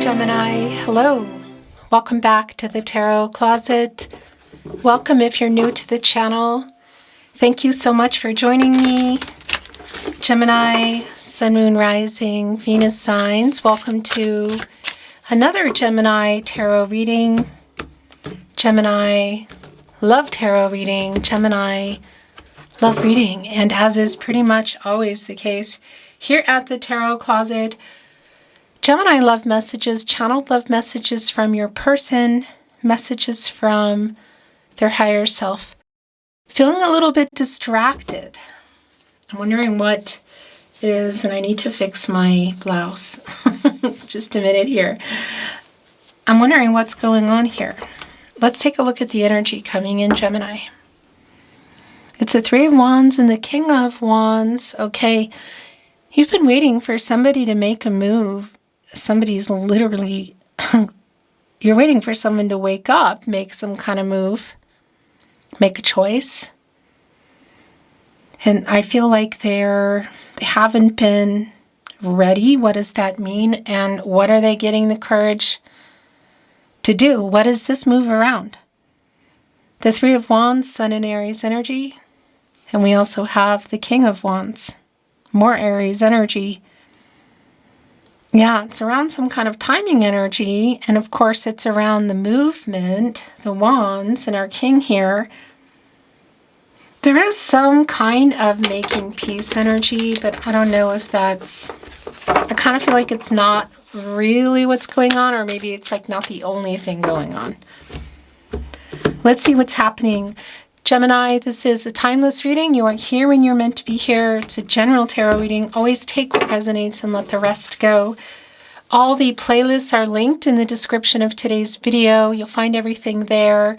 Gemini, hello. Welcome back to the Tarot Closet. Welcome if you're new to the channel. Thank you so much for joining me. Gemini, Sun, Moon, Rising, Venus signs. Welcome to another Gemini Tarot reading. Gemini Love Tarot reading. Gemini Love Reading. And as is pretty much always the case here at the Tarot Closet, Gemini love messages, channeled love messages from your person, messages from their higher self. Feeling a little bit distracted. I'm wondering what is, and I need to fix my blouse. Just a minute here. I'm wondering what's going on here. Let's take a look at the energy coming in, Gemini. It's the Three of Wands and the King of Wands. Okay, you've been waiting for somebody to make a move. Somebody's literally, you're waiting for someone to wake up, make some kind of move, make a choice. And I feel like they haven't been ready. What does that mean? And what are they getting the courage to do? What is this move around? The Three of Wands, Sun and Aries energy. And we also have the King of Wands, more Aries energy. Yeah, it's around some kind of timing energy. And of course, it's around the movement, the wands, and our king here. There is some kind of making peace energy, but I don't know if that's... I kind of feel like it's not really what's going on, or maybe it's like not the only thing going on. Let's see what's happening. Gemini, this is a timeless reading. You are here when you're meant to be here. It's a general tarot reading. Always take what resonates and let the rest go. All the playlists are linked in the description of today's video. You'll find everything there.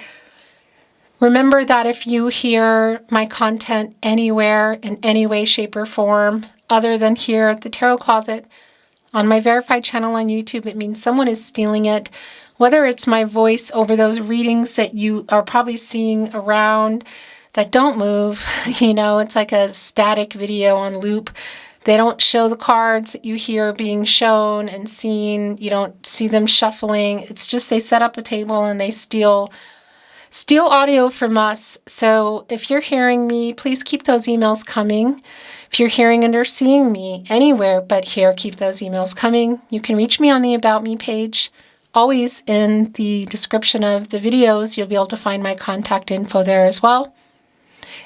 Remember that if you hear my content anywhere, in any way, shape, or form, other than here at the Tarot Closet, on my verified channel on YouTube, it means someone is stealing it. Whether it's my voice over those readings that you are probably seeing around that don't move, you know, it's like a static video on loop. They don't show the cards that you hear being shown and seen. You don't see them shuffling. It's just they set up a table and they steal audio from us. So if you're hearing me, please keep those emails coming. If you're hearing and or seeing me anywhere but here, keep those emails coming. You can reach me on the About Me page. Always in the description of the videos, you'll be able to find my contact info there as well.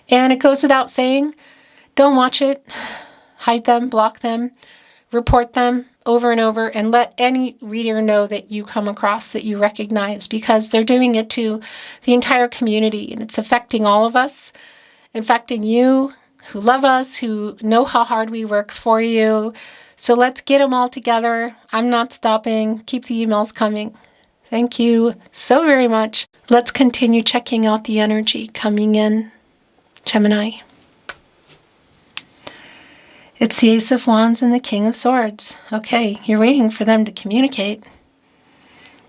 And it goes without saying, don't watch it. Hide them, block them, report them over and over, and let any reader know that you come across, that you recognize, because they're doing it to the entire community, and it's affecting all of us, affecting you who love us, who know how hard we work for you. So let's get them all together. I'm not stopping. Keep the emails coming. Thank you so very much. Let's continue checking out the energy coming in, Gemini. It's the Ace of Wands and the King of Swords. Okay, you're waiting for them to communicate.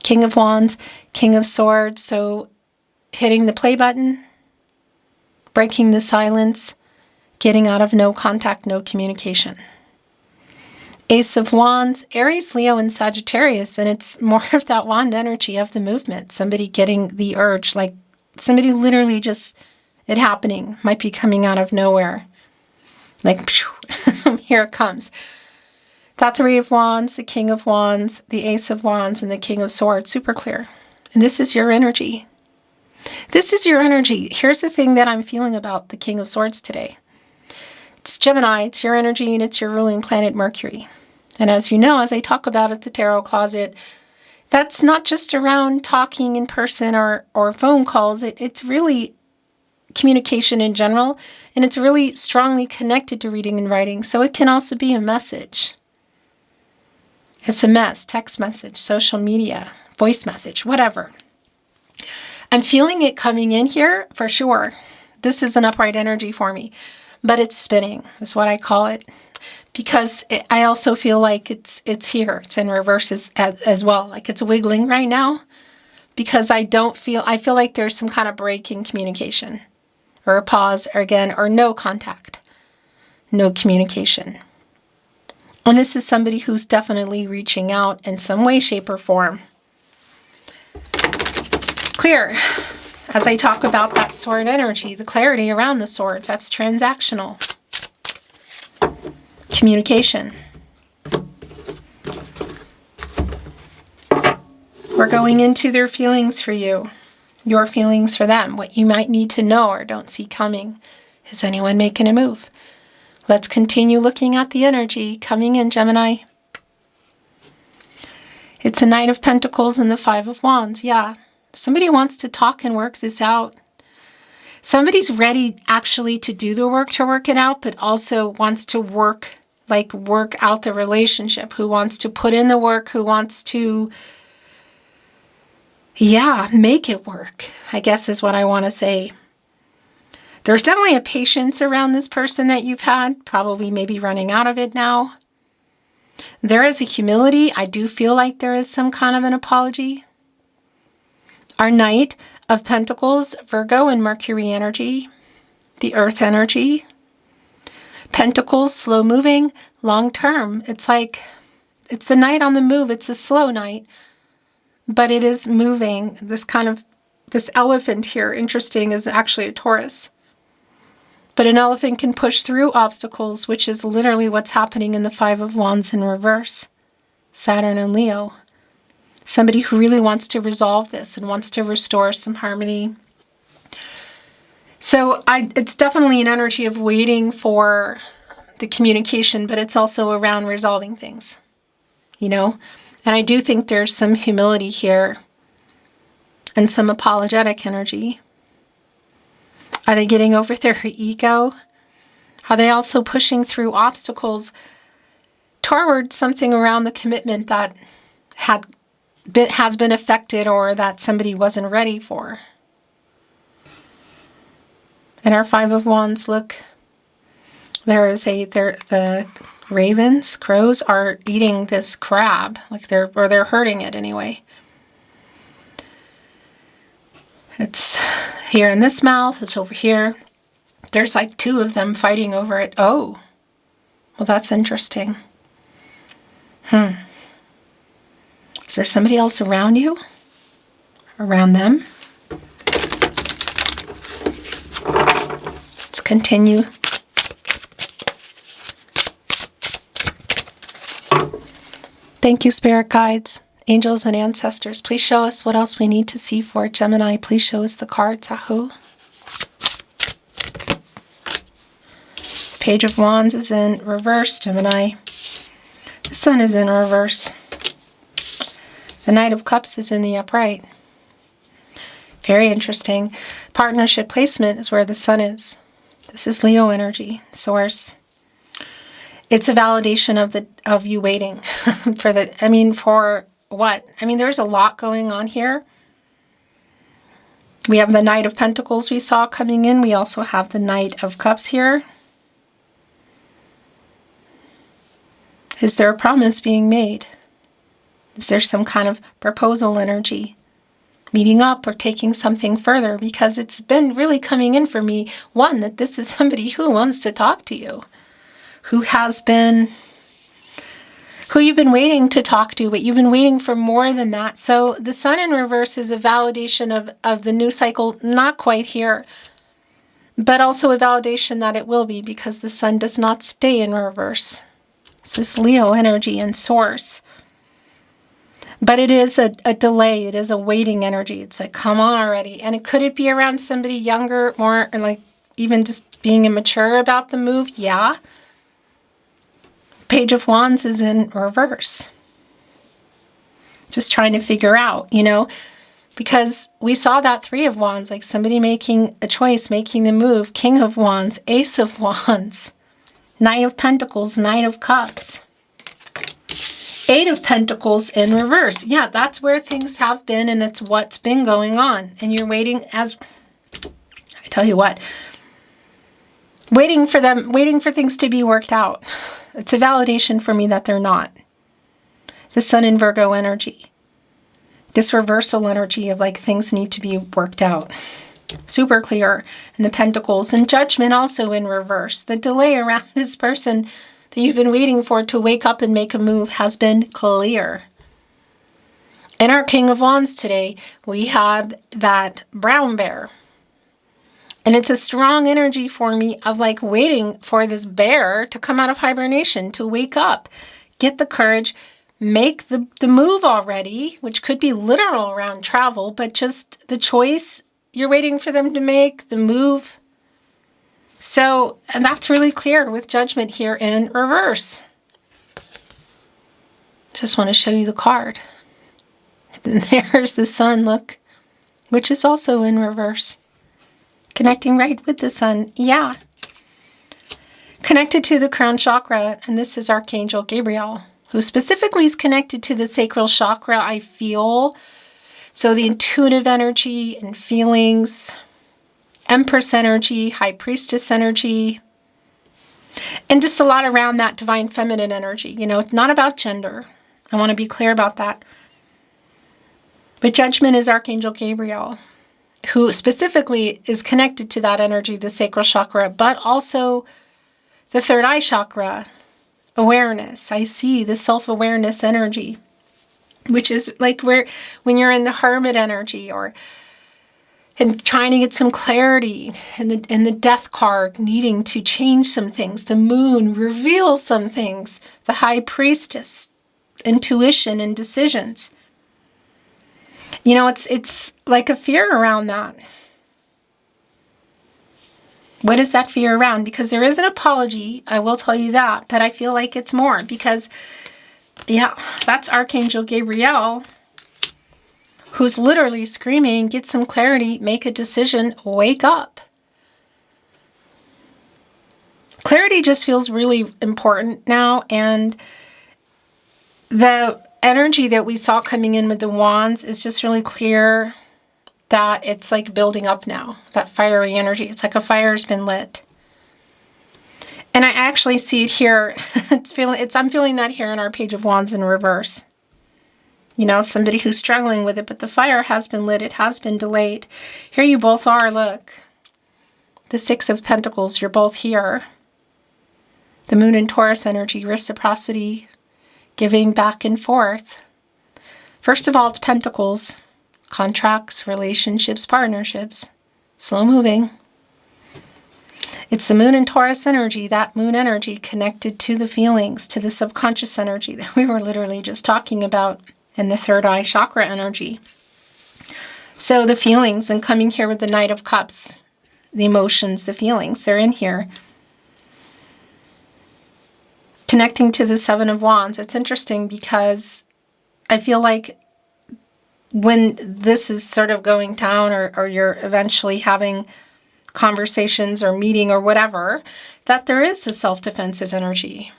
King of Wands, King of Swords. So hitting the play button, breaking the silence, getting out of no contact, no communication. Ace of Wands, Aries, Leo, and Sagittarius. And it's more of that wand energy of the movement. Somebody getting the urge, like somebody literally just, it happening, might be coming out of nowhere. Like, here it comes. That Three of Wands, the King of Wands, the Ace of Wands, and the King of Swords. Super clear. And this is your energy. This is your energy. Here's the thing that I'm feeling about the King of Swords today. It's Gemini. It's your energy, and it's your ruling planet, Mercury. And as you know, as I talk about at the Tarot Closet, that's not just around talking in person or phone calls. It's really communication in general, and it's really strongly connected to reading and writing. So it can also be a message. SMS, text message, social media, voice message, whatever. I'm feeling it coming in here for sure. This is an upright energy for me, but it's spinning is what I call it, because I also feel like it's here. It's in reverse as well. Like it's wiggling right now, because I feel like there's some kind of break in communication, or a pause, or no contact, no communication. And this is somebody who's definitely reaching out in some way, shape, or form. Clear. As I talk about that sword energy, the clarity around the swords, that's transactional. Communication. We're going into their feelings for you, your feelings for them, what you might need to know or don't see coming. Is anyone making a move? Let's continue looking at the energy coming in, Gemini. It's the Knight of Pentacles and the Five of Wands. Yeah, somebody wants to talk and work this out. Somebody's ready actually to do the work to work it out, but also wants to work out the relationship, who wants to put in the work, who wants to, make it work, I guess is what I want to say. There's definitely a patience around this person that you've had, probably maybe running out of it now. There is a humility. I do feel like there is some kind of an apology. Our Knight of Pentacles, Virgo and Mercury energy, the Earth energy. Pentacles, slow moving, long term. It's like, it's the Knight on the move. It's a slow Knight, but it is moving. This elephant here, interesting, is actually a Taurus. But an elephant can push through obstacles, which is literally what's happening in the Five of Wands in reverse. Saturn and Leo. Somebody who really wants to resolve this and wants to restore some harmony. So it's definitely an energy of waiting for the communication, but it's also around resolving things, And I do think there's some humility here and some apologetic energy. Are they getting over their ego? Are they also pushing through obstacles toward something around the commitment that has been affected or that somebody wasn't ready for? And our Five of Wands, look, the ravens, crows are eating this crab, they're hurting it anyway. It's here in this mouth, it's over here. There's like two of them fighting over it. Oh, well, that's interesting. Is there somebody else around you? Around them? Let's continue. Thank you, Spirit Guides, Angels, and Ancestors. Please show us what else we need to see for Gemini. Please show us the cards. Ahu. Page of Wands is in reverse, Gemini. The Sun is in reverse. The Knight of Cups is in the upright. Very interesting. Partnership placement is where the Sun is. This is Leo energy, source. It's a validation of you waiting for what? There's a lot going on here. We have the Knight of Pentacles we saw coming in. We also have the Knight of Cups here. Is there a promise being made? Is there some kind of proposal energy? Meeting up or taking something further? Because it's been really coming in for me, one, that this is somebody who wants to talk to you. Who you've been waiting to talk to, but you've been waiting for more than that. So the Sun in reverse is a validation of the new cycle, not quite here, but also a validation that it will be, because the Sun does not stay in reverse. This is Leo energy and source. But it is a delay. It is a waiting energy. It's like, come on already. And could it be around somebody younger, more, or like even just being immature about the move? Yeah. Page of Wands is in reverse. Just trying to figure out, because we saw that Three of Wands, like somebody making a choice, making the move. King of Wands, Ace of Wands, Knight of Pentacles, Knight of Cups, Eight of Pentacles in reverse. Yeah, that's where things have been, and it's what's been going on. And you're waiting, as I tell you what, waiting for things to be worked out. It's a validation for me that they're not. The Sun in Virgo energy. This reversal energy of like things need to be worked out. Super clear. And the Pentacles and Judgment also in reverse. The delay around this person that you've been waiting for to wake up and make a move has been clear. In our King of Wands today, we have that brown bear. And it's a strong energy for me of like waiting for this bear to come out of hibernation, to wake up, get the courage, make the move already, which could be literal around travel, but just the choice you're waiting for them to make, the move. So, and that's really clear with Judgment here in reverse. Just want to show you the card. And there's the Sun, look, which is also in reverse. Connecting right with the Sun, yeah. Connected to the crown chakra, and this is Archangel Gabriel, who specifically is connected to the sacral chakra, I feel. So the intuitive energy and feelings, Empress energy, High Priestess energy, and just a lot around that divine feminine energy. You know, it's not about gender. I want to be clear about that. But Judgment is Archangel Gabriel, who specifically is connected to that energy, the sacral chakra, but also the third eye chakra, awareness. I see the self-awareness energy, which is like when you're in the hermit energy and trying to get some clarity, and the death card needing to change some things. The moon reveals some things. The high priestess, intuition and decisions. You know, it's like a fear around that. What is that fear around? Because there is an apology, I will tell you that, but I feel like it's more because, yeah, that's Archangel Gabriel, who's literally screaming, get some clarity, make a decision, wake up. Clarity just feels really important now, and the energy that we saw coming in with the wands is just really clear that it's like building up now, that fiery energy. It's like a fire's been lit. And I actually see it here. I'm feeling that here in our Page of Wands in reverse. You know, somebody who's struggling with it, but the fire has been lit. It has been delayed. Here you both are, look. The Six of Pentacles, you're both here. The Moon and Taurus energy, reciprocity, giving back and forth. First of all, it's Pentacles, contracts, relationships, partnerships, slow moving. It's the Moon and Taurus energy, that moon energy connected to the feelings, to the subconscious energy that we were literally just talking about, and the third eye chakra energy. So the feelings, and coming here with the Knight of Cups, the emotions, the feelings, they're in here. Connecting to the Seven of Wands, it's interesting because I feel like when this is sort of going down, or you're eventually having conversations or meeting or whatever, that there is a self-defensive energy.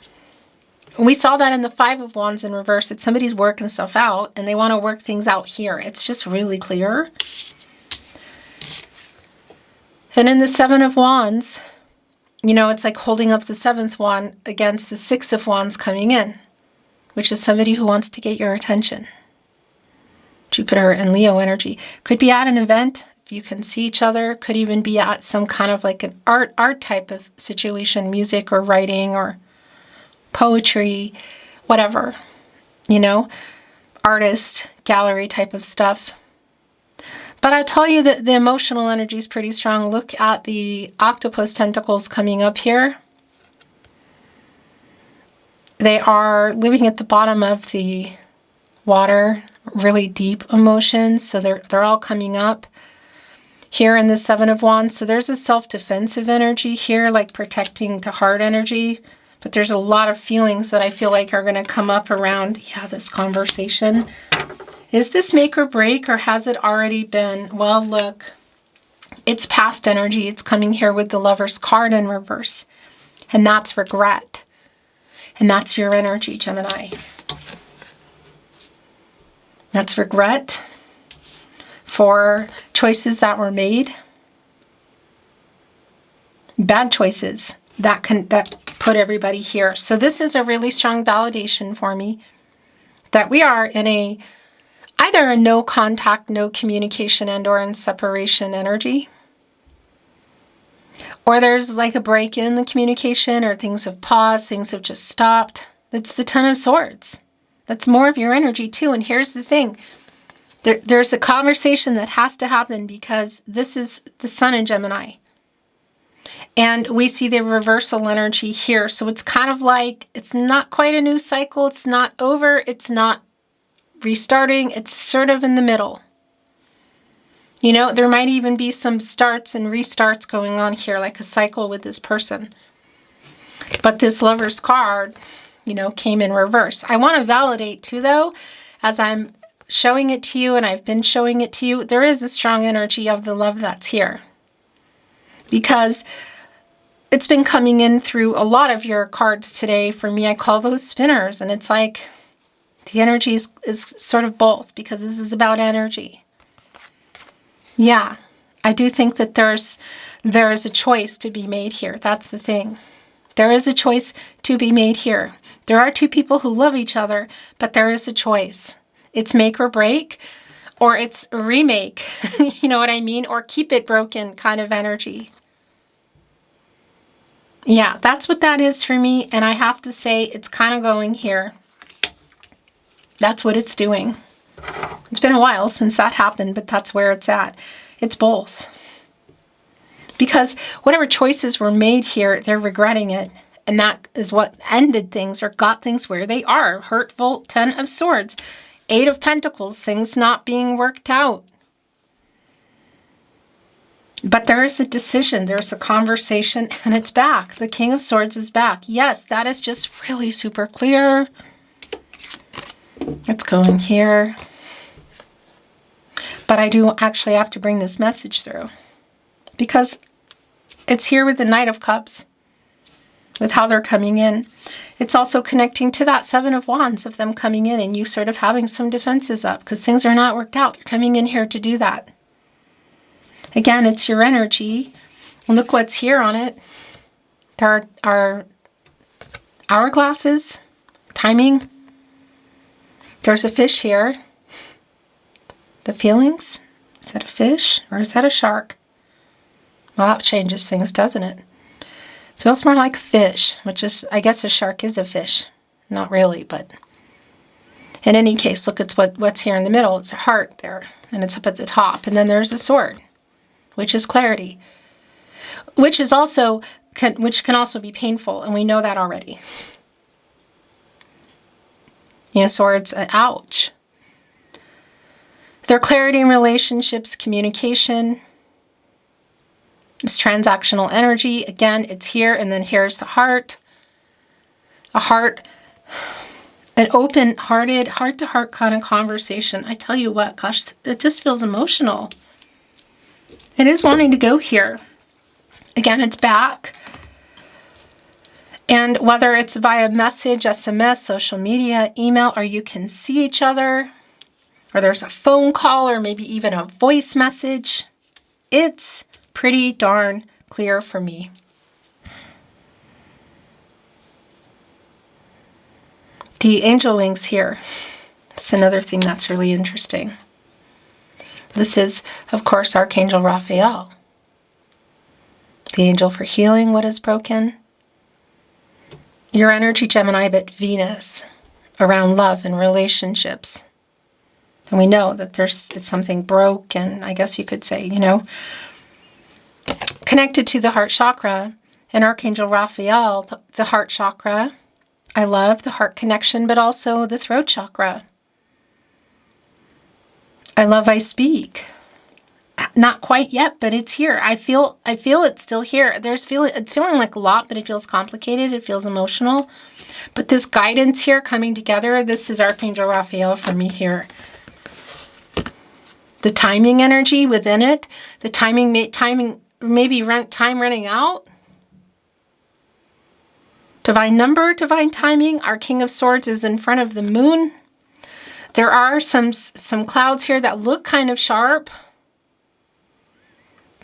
We saw that in the Five of Wands in reverse, that somebody's working stuff out and they want to work things out here. It's just really clear. And in the Seven of Wands, you know, it's like holding up the seventh wand against the Six of Wands coming in, which is somebody who wants to get your attention. Jupiter and Leo energy. Could be at an event, if you can see each other. Could even be at some kind of like an art type of situation, music or writing or poetry, whatever, you know, artist, gallery type of stuff. But I tell you that the emotional energy is pretty strong. Look at the octopus tentacles coming up here. They are living at the bottom of the water, really deep emotions. So they're all coming up here in the Seven of Wands. So there's a self-defensive energy here, like protecting the heart energy. But there's a lot of feelings that I feel like are going to come up around, yeah, this conversation. Is this make or break, or has it already been? Well, look, it's past energy. It's coming here with the Lover's card in reverse. And that's regret. And that's your energy, Gemini. That's regret for choices that were made. Bad choices that put everybody here. So this is a really strong validation for me that we are in either a no contact, no communication, and or in separation energy, Or there's like a break in the communication, or things have paused, things have just stopped. That's the Ten of Swords. That's more of your energy too. And here's the thing. There's a conversation that has to happen because this is the Sun in Gemini. And we see the reversal energy here. So it's kind of like, it's not quite a new cycle. It's not over. It's not restarting. It's sort of in the middle. You know, there might even be some starts and restarts going on here, like a cycle with this person. But this Lover's card, you know, came in reverse. I want to validate too, though, as I'm showing it to you, and I've been showing it to you, there is a strong energy of the love that's here. Because it's been coming in through a lot of your cards today. For me, I call those spinners, and it's like the energy is sort of both, because this is about energy. Yeah, I do think that there is a choice to be made here. That's the thing. There is a choice to be made here. There are two people who love each other, but there is a choice. It's make or break, or it's remake, you know what I mean? Or keep it broken kind of energy. Yeah, that's what that is for me, and I have to say it's kind of going here. That's what it's doing. It's been a while since that happened, but that's where it's at. It's both. Because whatever choices were made here, they're regretting it. And that is what ended things or got things where they are. Hurtful, Ten of Swords, Eight of Pentacles, things not being worked out. But there is a decision, there's a conversation, and it's back. The King of Swords is back. Yes, that is just really super clear. It's going here. But I do actually have to bring this message through, because it's here with the Knight of Cups, with how they're coming in. It's also connecting to that Seven of Wands of them coming in and you sort of having some defenses up because things are not worked out. They're coming in here to do that. Again, it's your energy. Look what's here on it. There are hourglasses, timing. There's a fish here. The feelings. Is that a fish or is that a shark? Well, that changes things, doesn't it? Feels more like a fish, which is, I guess a shark is a fish. Not really, but in any case, look at what's here in the middle. It's a heart there, and it's up at the top. And then there's a sword, which is clarity, which can also be painful, and we know that already. You know, swords, ouch. Their clarity in relationships, communication. It's transactional energy. Again, it's here, and then here's the heart. A heart, an open-hearted, heart-to-heart kind of conversation. I tell you what, gosh, it just feels emotional. It is wanting to go here. Again, it's back. And whether it's via message, SMS, social media, email, or you can see each other, or there's a phone call, or maybe even a voice message, it's pretty darn clear for me. The angel wings here. That's another thing that's really interesting. This is, of course, Archangel Raphael. The angel for healing what is broken. Your energy, Gemini, but Venus around love and relationships. And we know that it's something broken, I guess you could say, you know. Connected to the heart chakra and Archangel Raphael, the heart chakra. I love the heart connection, but also the throat chakra. I love I speak. Not quite yet, but it's here. I feel it's still here. It's feeling like a lot, but it feels complicated. It feels emotional. But this guidance here coming together, this is Archangel Raphael for me here. The timing energy within it, the timing maybe time running out. Divine number, divine timing. Our King of Swords is in front of the moon. There are some clouds here that look kind of sharp.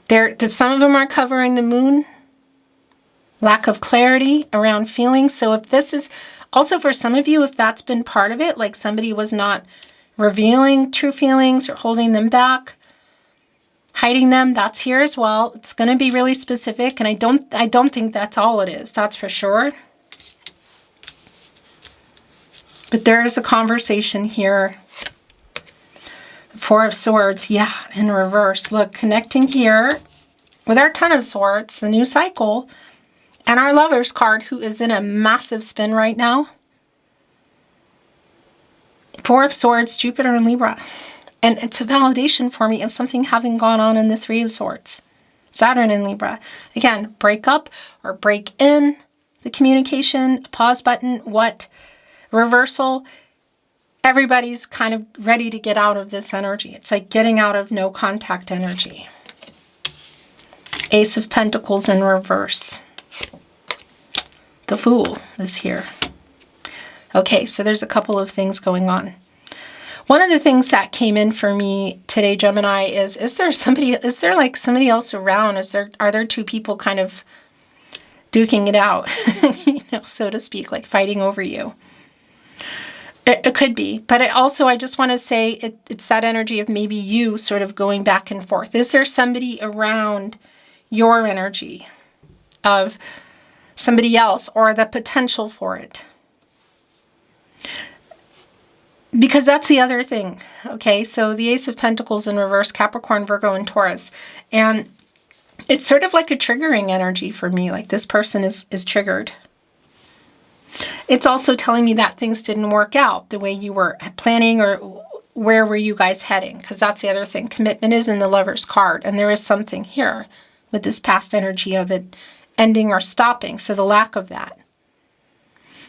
Some of them are covering the moon. Lack of clarity around feelings. So if this is also for some of you, if that's been part of it, like somebody was not revealing true feelings or holding them back, hiding them, that's here as well. It's going to be really specific, and I don't think that's all it is. That's for sure. But there is a conversation here. The Four of Swords, yeah, in reverse. Look, connecting here with our Ten of Swords, the new cycle, and our Lovers card, who is in a massive spin right now. Four of Swords, Jupiter and Libra. And it's a validation for me of something having gone on in the Three of Swords. Saturn and Libra. Again, break up or break in the communication, pause button, what? Reversal. Everybody's kind of ready to get out of this energy. It's like getting out of no contact energy. Ace of Pentacles in reverse. The Fool is here. Okay, so there's a couple of things going on. One of the things that came in for me today, Gemini, is there like somebody else around? Are there two people kind of duking it out, you know, so to speak, like fighting over you? It could be, but I just want to say it's that energy of maybe you sort of going back and forth. Is there somebody around your energy of somebody else, or the potential for it? Because that's the other thing, okay? So the Ace of Pentacles in reverse, Capricorn, Virgo, and Taurus. And it's sort of like a triggering energy for me, like this person is triggered. It's also telling me that things didn't work out the way you were planning, or where were you guys heading? Because that's the other thing. Commitment is in the Lover's card, and there is something here with this past energy of it ending or stopping, so the lack of that.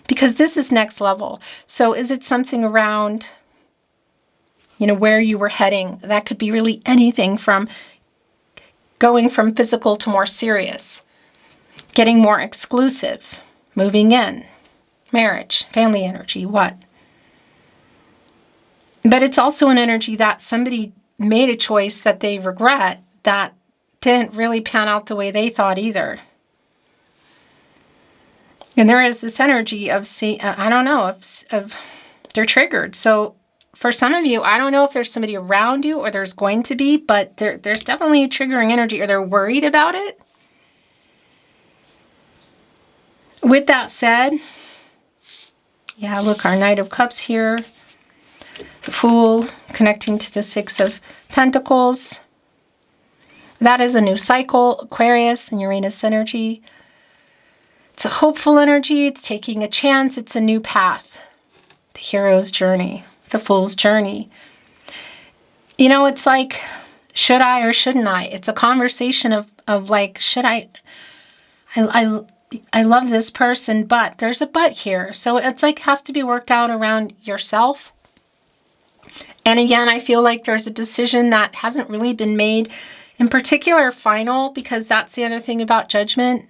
Because this is next level. So is it something around, you know, where you were heading? That could be really anything from going from physical to more serious, getting more exclusive, moving in, marriage, family energy, what? But it's also an energy that somebody made a choice that they regret that didn't really pan out the way they thought either. And there is this energy of, of they're triggered. So for some of you, I don't know if there's somebody around you or there's going to be, but there's definitely a triggering energy, or they're worried about it. With that said, yeah, look, our Knight of Cups here. The Fool connecting to the Six of Pentacles. That is a new cycle, Aquarius and Uranus energy. It's a hopeful energy. It's taking a chance. It's a new path. The hero's journey. The Fool's journey. You know, it's like, should I or shouldn't I? It's a conversation of like, should I love this person, but there's a but here. So it's like, has to be worked out around yourself. And again, I feel like there's a decision that hasn't really been made, in particular final, because that's the other thing about Judgment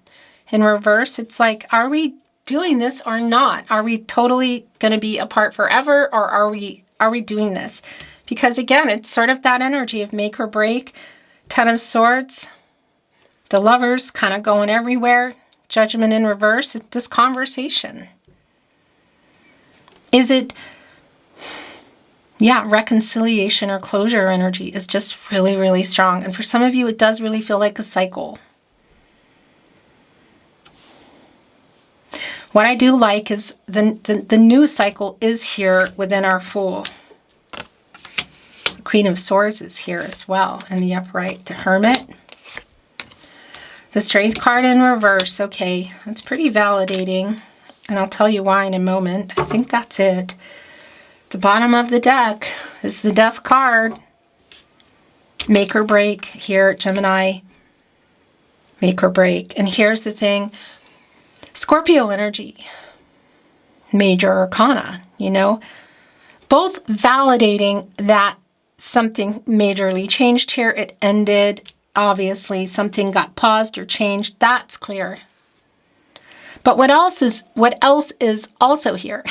in reverse. It's like, are we doing this or not? Are we totally going to be apart forever, or are we doing this? Because again, it's sort of that energy of make or break. Ten of Swords, the Lovers kind of going everywhere. Judgment in reverse. It's this conversation. Is it, yeah, reconciliation or closure energy is just really, really strong. And for some of you, it does really feel like a cycle. What I do like is the new cycle is here within our Fool. The Queen of Swords is here as well in the upright. The Hermit. The Strength card in reverse. Okay, that's pretty validating. And I'll tell you why in a moment. I think that's it. The bottom of the deck is the Death card. Make or break here, Gemini. Make or break. And here's the thing. Scorpio energy, major arcana, you know, both validating that something majorly changed here. It ended, obviously, something got paused or changed. That's clear. But what else is also here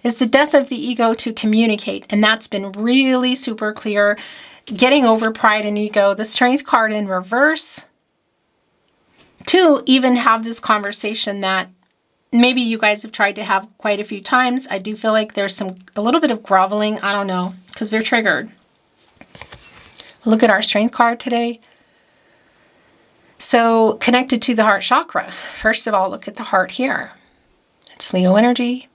is the death of the ego to communicate. And that's been really super clear. Getting over pride and ego. The Strength card in reverse. To even have this conversation that maybe you guys have tried to have quite a few times. I do feel like there's a little bit of groveling. I don't know, because they're triggered. Look at our strength card today. So connected to the heart chakra. First of all, look at the heart here. It's Leo energy.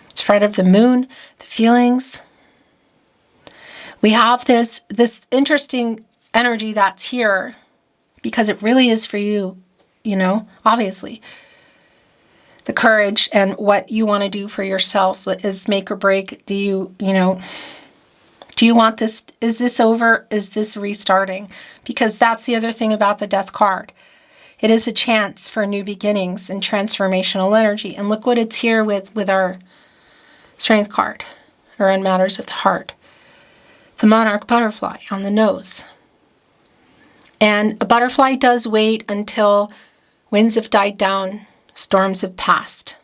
It's front of the moon, the feelings. We have this interesting energy that's here because it really is for you, obviously. The courage and what you want to do for yourself is make or break. Do you want this? Is this over? Is this restarting? Because that's the other thing about the death card. It is a chance for new beginnings and transformational energy. And look what it's here with our strength card, or in matters of the heart. The monarch butterfly on the nose. And a butterfly does wait until winds have died down, storms have passed.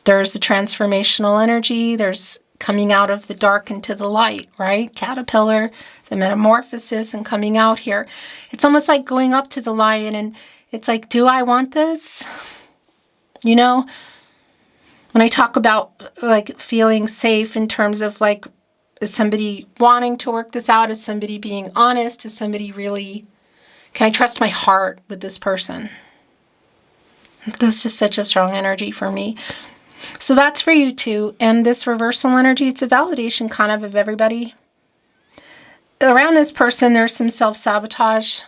There's the transformational energy. There's coming out of the dark into the light, right? Caterpillar, the metamorphosis, and coming out here. It's almost like going up to the lion and it's like, do I want this? When I talk about like feeling safe in terms of like, is somebody wanting to work this out? Is somebody being honest? Is somebody really, can I trust my heart with this person? This is such a strong energy for me. So that's for you too. And this reversal energy, it's a validation kind of everybody. Around this person, there's some self-sabotage.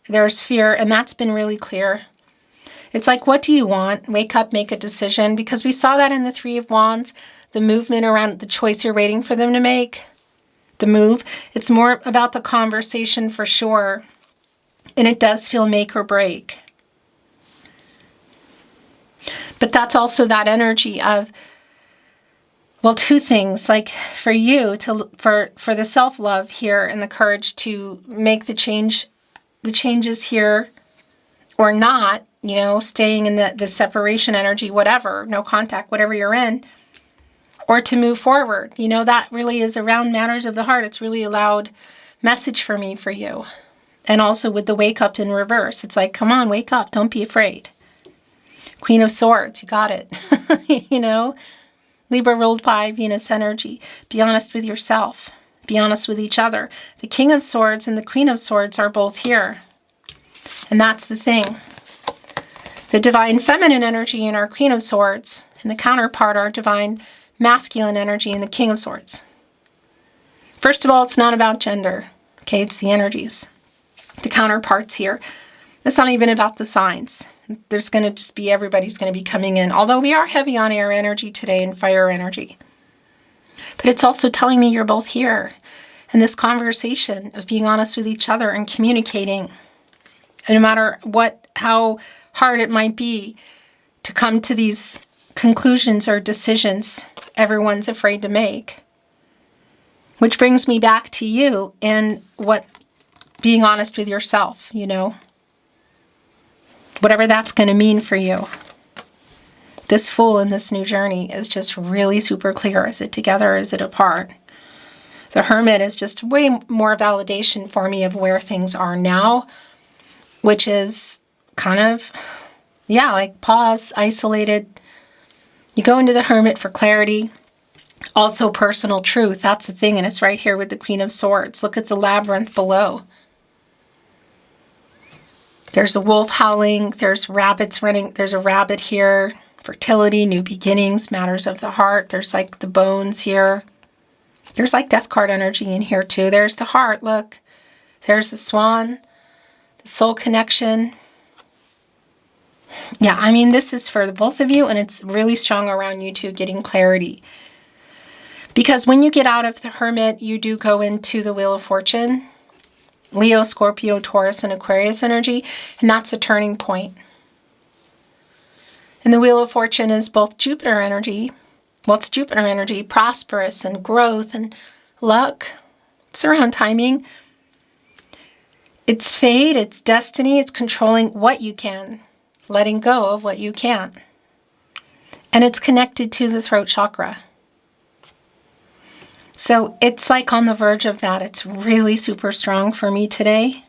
There's fear, and that's been really clear. It's like, what do you want? Wake up, make a decision. Because we saw that in the Three of Wands, the movement around the choice you're waiting for them to make. The move. It's more about the conversation for sure. And it does feel make or break. But that's also that energy of, well, two things, like for you for the self-love here and the courage to make the changes here or not, staying in the separation energy, whatever, no contact, whatever you're in, or to move forward. That really is around matters of the heart. It's really a loud message for me, for you. And also with the wake up in reverse, it's like, come on, wake up. Don't be afraid. Queen of Swords, you got it. Libra ruled by Venus energy. Be honest with yourself. Be honest with each other. The King of Swords and the Queen of Swords are both here. And that's the thing. The divine feminine energy in our Queen of Swords and the counterpart, our divine masculine energy in the King of Swords. First of all, it's not about gender. Okay, it's the energies. The counterparts here. It's not even about the signs. There's going to just be, everybody's going to be coming in. Although we are heavy on air energy today and fire energy. But it's also telling me you're both here. And this conversation of being honest with each other and communicating. And no matter how hard it might be to come to these conclusions or decisions everyone's afraid to make. Which brings me back to you and being honest with yourself, Whatever that's going to mean for you. This Fool in this new journey is just really super clear. Is it together? Is it apart? The Hermit is just way more validation for me of where things are now, which is kind of, like pause, isolated. You go into the Hermit for clarity. Also personal truth. That's the thing. And it's right here with the Queen of Swords. Look at the labyrinth below. There's a wolf howling, there's rabbits running, there's a rabbit here, fertility, new beginnings, matters of the heart, there's like the bones here. There's like death card energy in here too. There's the heart, look. There's the swan, the soul connection. Yeah, this is for the both of you, and it's really strong around you two getting clarity. Because when you get out of the Hermit, you do go into the Wheel of Fortune. Leo, Scorpio, Taurus, and Aquarius energy, and that's a turning point. And the Wheel of Fortune is both Jupiter energy. Well, it's Jupiter energy, prosperous and growth and luck. It's around timing. It's fate, it's destiny, it's controlling what you can, letting go of what you can't. And it's connected to the throat chakra. So it's like on the verge of that. It's really super strong for me today.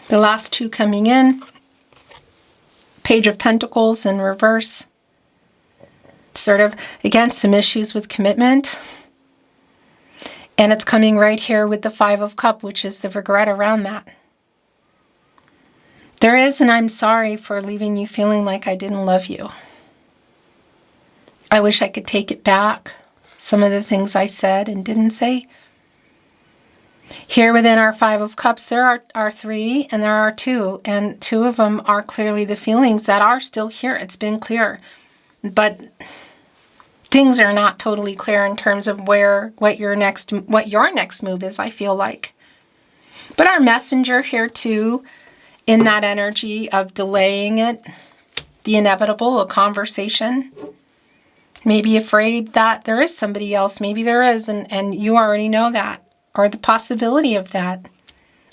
The last two coming in. Page of Pentacles in reverse. Sort of, again, some issues with commitment. And it's coming right here with the Five of Cups, which is the regret around that. There is, and I'm sorry for leaving you feeling like I didn't love you. I wish I could take it back, some of the things I said and didn't say. Here within our Five of Cups, there are three and there are two. And two of them are clearly the feelings that are still here. It's been clear. But things are not totally clear in terms of what your next move is, I feel like. But our messenger here too, in that energy of delaying it, the inevitable, a conversation, maybe afraid that there is somebody else, maybe there is, and you already know that, or the possibility of that.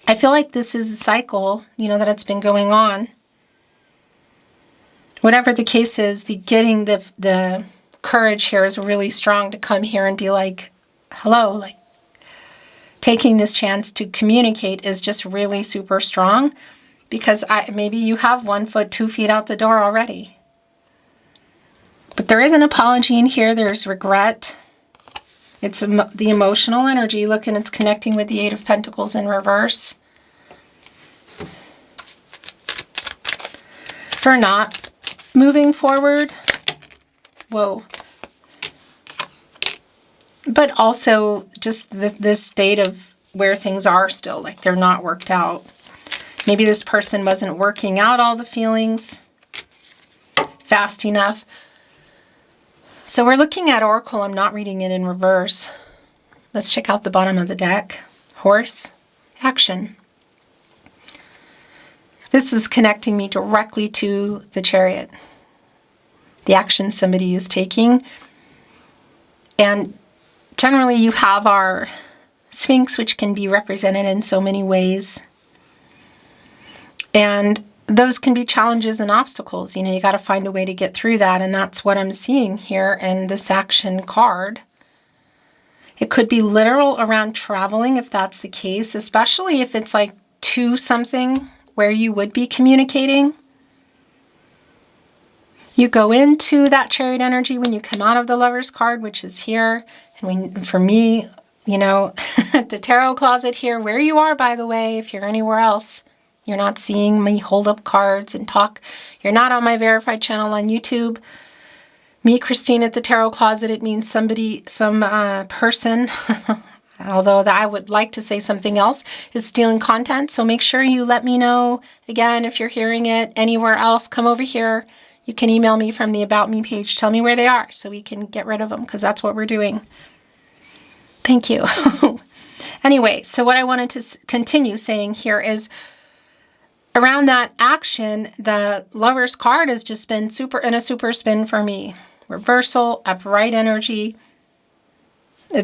I feel like this is a cycle, that it's been going on. Whatever the case is, getting the courage here is really strong to come here and be like, hello, like taking this chance to communicate is just really super strong, because maybe you have 1 foot, 2 feet out the door already. But there is an apology in here. There's regret. It's the emotional energy. Look, and it's connecting with the Eight of Pentacles in reverse. For not moving forward. Whoa. But also just this state of where things are still, like they're not worked out. Maybe this person wasn't working out all the feelings fast enough. So we're looking at Oracle. I'm not reading it in reverse. Let's check out the bottom of the deck. Horse, action. This is connecting me directly to the Chariot. The action somebody is taking. And generally you have our Sphinx, which can be represented in so many ways. And those can be challenges and obstacles. You got to find a way to get through that. And that's what I'm seeing here in this action card. It could be literal around traveling if that's the case, especially if it's like to something where you would be communicating. You go into that Chariot energy when you come out of the Lover's card, which is here. And for me, the tarot closet here, where you are, by the way, if you're anywhere else, you're not seeing me hold up cards and talk. You're not on my verified channel on YouTube. Me, Christine, at the Tarot Closet, it means some person, although I would like to say something else, is stealing content. So make sure you let me know, again, if you're hearing it anywhere else, come over here. You can email me from the About Me page. Tell me where they are so we can get rid of them, because that's what we're doing. Thank you. Anyway, so what I wanted to continue saying here is, around that action, the Lover's card has just been in a super spin for me. Reversal, upright energy. We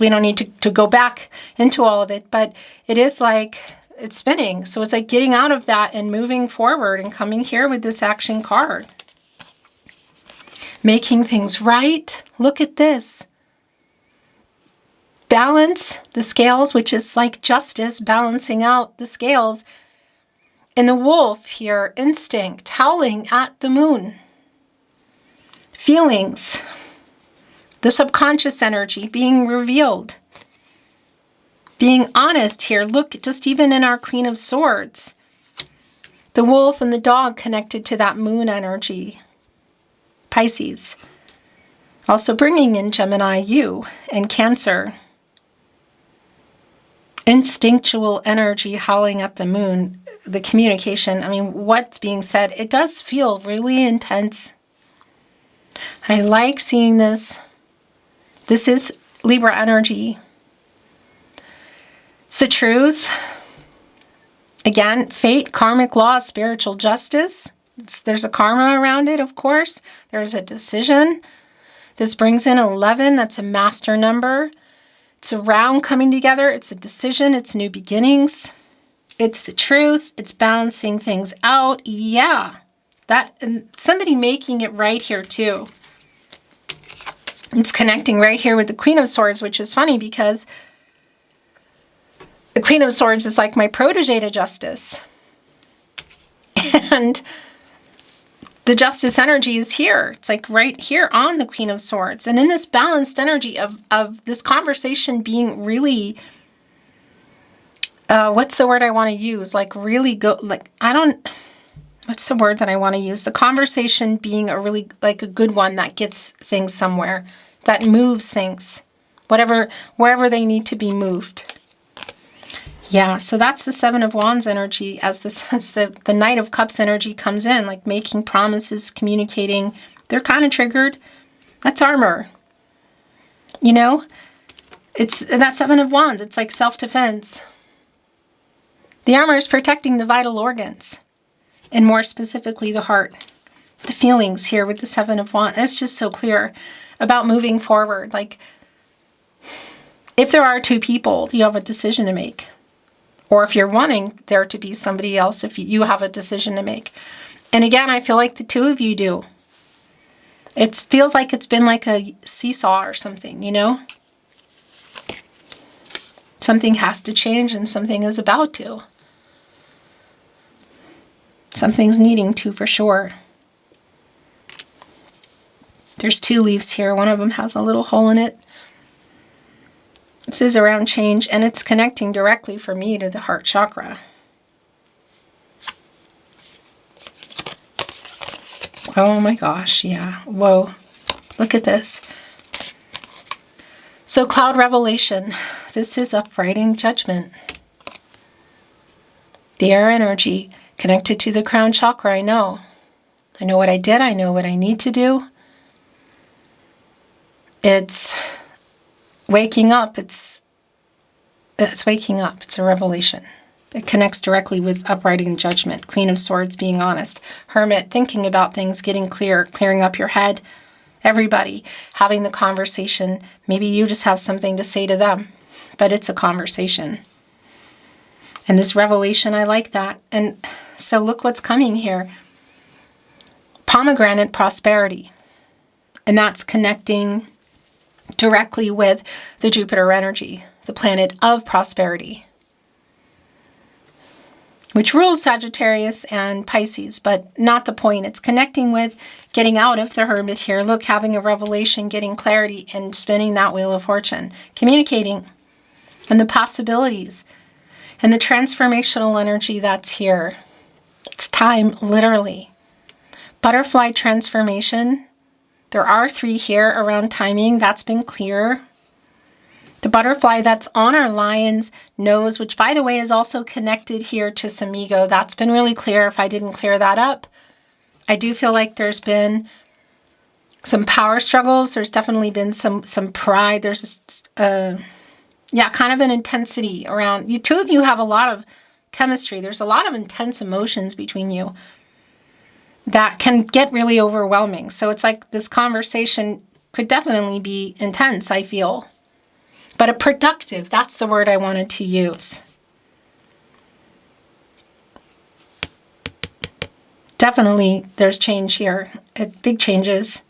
don't need to go back into all of it, but it is like it's spinning. So it's like getting out of that and moving forward and coming here with this action card. Making things right. Look at this. Balance the scales, which is like justice, balancing out the scales. And the wolf here, instinct, howling at the moon. Feelings, the subconscious energy being revealed. Being honest here. Look, just even in our Queen of Swords. The wolf and the dog connected to that moon energy. Pisces. Also bringing in Gemini, you, and Cancer. Instinctual energy howling at the moon. The communication, what's being said, it does feel really intense. I like seeing this. This is Libra energy. It's the truth. Again, fate, karmic law, spiritual justice. There's a karma around it, of course. There's a decision. This brings in 11. That's a master number. It's a round coming together. It's a decision. It's new beginnings. It's the truth. It's balancing things out. Yeah. And somebody making it right here too. It's connecting right here with the Queen of Swords, which is funny because the Queen of Swords is like my protege to justice. And the Justice energy is here. It's like right here on the Queen of Swords. And in this balanced energy of this conversation being really, what's the word I want to use? Like really go, like, what's the word that I want to use? The conversation being a really, like a good one that gets things somewhere, that moves things, wherever they need to be moved. Yeah, so that's the Seven of Wands energy as the Knight of Cups energy comes in, like making promises, communicating. They're kind of triggered. That's armor. You know, it's that Seven of Wands. It's like self-defense. The armor is protecting the vital organs, and more specifically the heart. The feelings here with the Seven of Wands. It's just so clear about moving forward. Like, if there are two people, you have a decision to make. Or if you're wanting there to be somebody else, if you have a decision to make. And again, I feel like the two of you do. It feels like it's been like a seesaw or something, you know? Something has to change and something is about to. Something's needing to for sure. There's two leaves here. One of them has a little hole in it. This is around change, and it's connecting directly for me to the heart chakra. Oh my gosh, yeah. Whoa. Look at this. So cloud revelation. This is uprighting judgment. The air energy connected to the crown chakra. I know what I did. I know what I need to do. It's waking up. It's waking up. It's a revelation. It connects directly with uprighting judgment. Queen of Swords, being honest. Hermit, thinking about things, getting clear, clearing up your head. Everybody having the conversation. Maybe you just have something to say to them, but it's a conversation. And this revelation, I like that. And so look what's coming here. Pomegranate prosperity. And that's connecting directly with the Jupiter energy, the planet of prosperity, which rules Sagittarius and Pisces, but not the point. It's connecting with getting out of the Hermit here. Look, having a revelation, getting clarity, and spinning that Wheel of Fortune. Communicating, and the possibilities, and the transformational energy that's here. It's time, literally. Butterfly transformation. There are 3 here around timing. That's been clear. The butterfly that's on our lion's nose, which by the way is also connected here to some ego. That's been really clear if I didn't clear that up. I do feel like there's been some power struggles. There's definitely been some pride. There's kind of an intensity around. You two of you have a lot of chemistry. There's a lot of intense emotions between you that can get really overwhelming. So it's like this conversation could definitely be intense, I feel. But a productive, that's the word I wanted to use. Definitely there's change here. Big changes.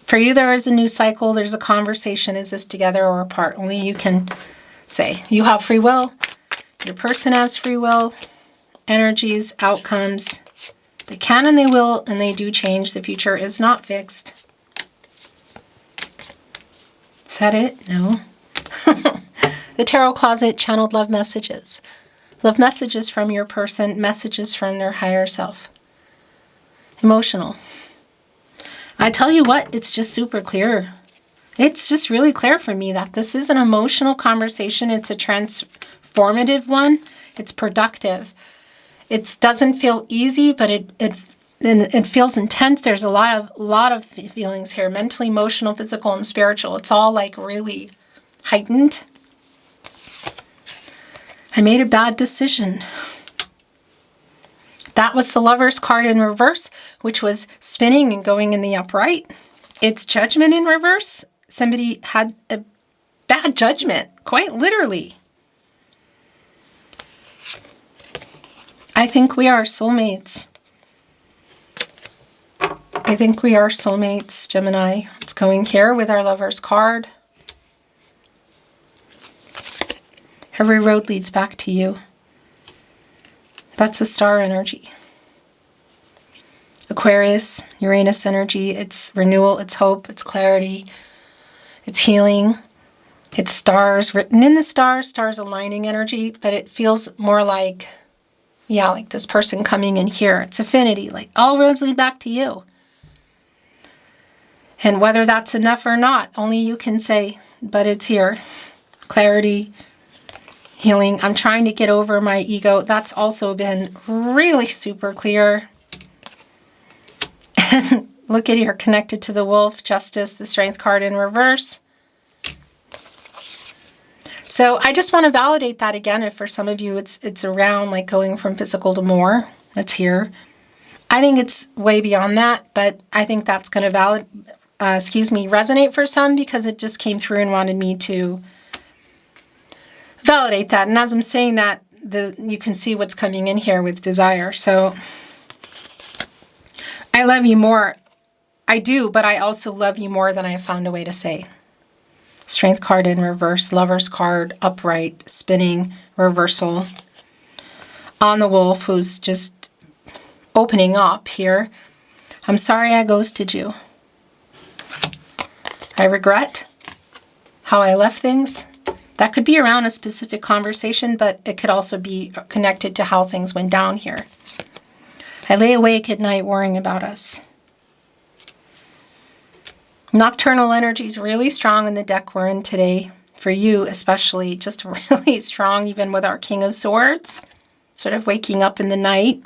For you, there is a new cycle. There's a conversation. Is this together or apart? Only you can say. You have free will. Your person has free will. Energies, outcomes. They can and they will and they do change. The future is not fixed. Is that it? No. The Tarot Closet channeled love messages. Love messages from your person, messages from their higher self. Emotional. I tell you what, it's just super clear. It's just really clear for me that this is an emotional conversation. It's a transformative one. It's productive. It doesn't feel easy, but it feels intense. There's a lot of feelings here, mentally, emotional, physical, and spiritual. It's all like really heightened. I made a bad decision. That was the Lover's card in reverse, which was spinning and going in the upright. It's Judgment in reverse. Somebody had a bad judgment, quite literally. I think we are soulmates. I think we are soulmates, Gemini. It's going here with our Lover's card. Every road leads back to you. That's the star energy. Aquarius, Uranus energy, it's renewal, it's hope, it's clarity, it's healing, it's stars, written in the stars, stars aligning energy, but it feels more like, yeah, like this person coming in here. It's affinity, like all roads lead back to you. And whether that's enough or not, only you can say, but it's here. Clarity, healing. I'm trying to get over my ego. That's also been really super clear. And look at here, connected to the wolf, justice, the strength card in reverse. So I just want to validate that again. If for some of you it's around like going from physical to more, it's here. I think it's way beyond that, but I think that's going to resonate for some because it just came through and wanted me to validate that. And as I'm saying that, you can see what's coming in here with desire. So I love you more. I do, but I also love you more than I have found a way to say. Strength card in reverse, Lover's card, upright, spinning, reversal. On the wolf, who's just opening up here. I'm sorry I ghosted you. I regret how I left things. That could be around a specific conversation, but it could also be connected to how things went down here. I lay awake at night worrying about us. Nocturnal energy is really strong in the deck we're in today. For you especially, just really strong even with our King of Swords. Sort of waking up in the night.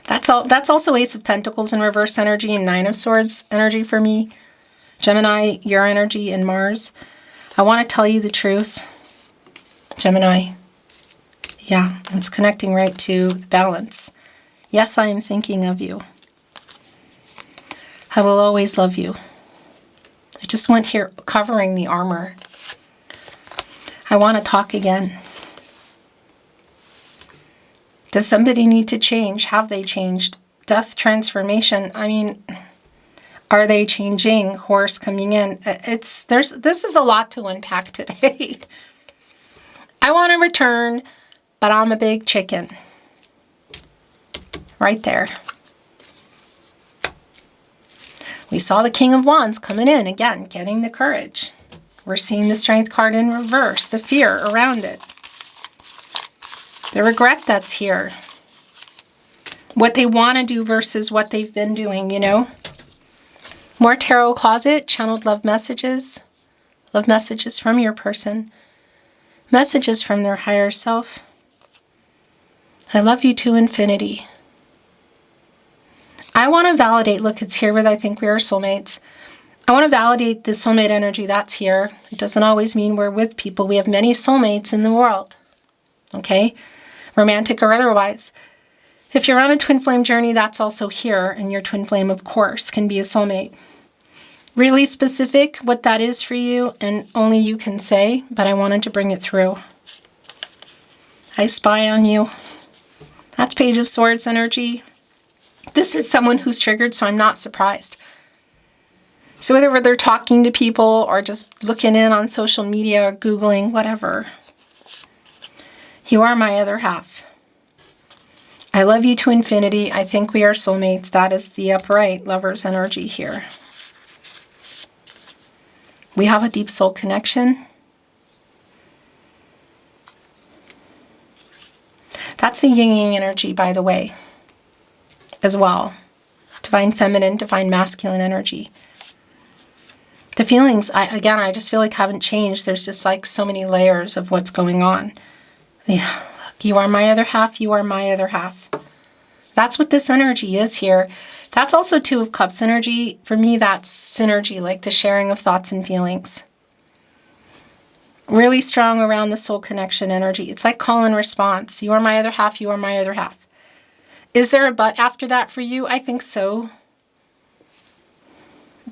That's also Ace of Pentacles in reverse energy and Nine of Swords energy for me. Gemini, your energy, and Mars. I want to tell you the truth. Gemini. Yeah, it's connecting right to the balance. Yes, I am thinking of you. I will always love you. I just went here covering the armor. I want to talk again. Does somebody need to change? Have they changed? Death, transformation. I mean, are they changing? Horse coming in. This is a lot to unpack today. I want to return, but I'm a big chicken. Right there. We saw the King of Wands coming in again, getting the courage. We're seeing the Strength card in reverse, the fear around it. The regret that's here. What they want to do versus what they've been doing, you know. More tarot closet, channeled love messages. Love messages from your person. Messages from their higher self. I love you to infinity. I want to validate, look, it's here with I think we are soulmates. I want to validate the soulmate energy that's here. It doesn't always mean we're with people. We have many soulmates in the world. Okay? Romantic or otherwise. If you're on a twin flame journey, that's also here. And your twin flame, of course, can be a soulmate. Really specific what that is for you, and only you can say, but I wanted to bring it through. I spy on you. That's Page of Swords energy. This is someone who's triggered, so I'm not surprised. So whether they're talking to people or just looking in on social media or Googling, whatever. You are my other half. I love you to infinity. I think we are soulmates. That is the upright lover's energy here. We have a deep soul connection. That's the yin-yang energy, by the way, as well. Divine feminine, divine masculine energy. The feelings, I just feel like haven't changed. There's just like so many layers of what's going on. Yeah, look, you are my other half, you are my other half. That's what this energy is here. That's also Two of Cups energy. For me, that's synergy, like the sharing of thoughts and feelings. Really strong around the soul connection energy. It's like call and response. You are my other half, you are my other half. Is there a but after that for you? I think so.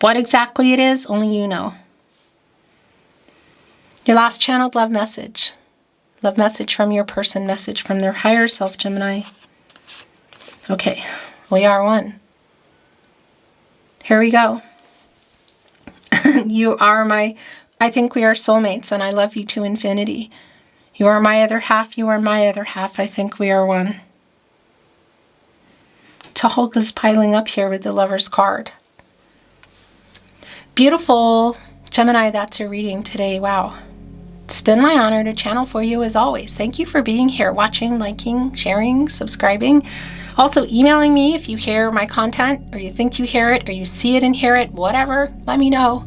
What exactly it is, only you know. Your last channeled love message. Love message from your person, message from their higher self, Gemini. Okay, we are one. Here we go. You are I think we are soulmates, and I love you to infinity. You are my other half, you are my other half. I think we are one. It's all just piling up here with the Lover's card. Beautiful Gemini, that's your reading today. Wow. It's been my honor to channel for you as always. Thank you for being here, watching, liking, sharing, subscribing. Also emailing me if you hear my content or you think you hear it or you see it and hear it, whatever, let me know.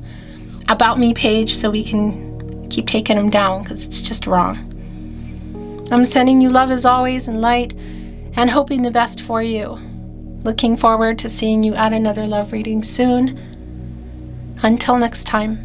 About me page so we can keep taking them down because it's just wrong. I'm sending you love as always and light and hoping the best for you. Looking forward to seeing you at another love reading soon. Until next time.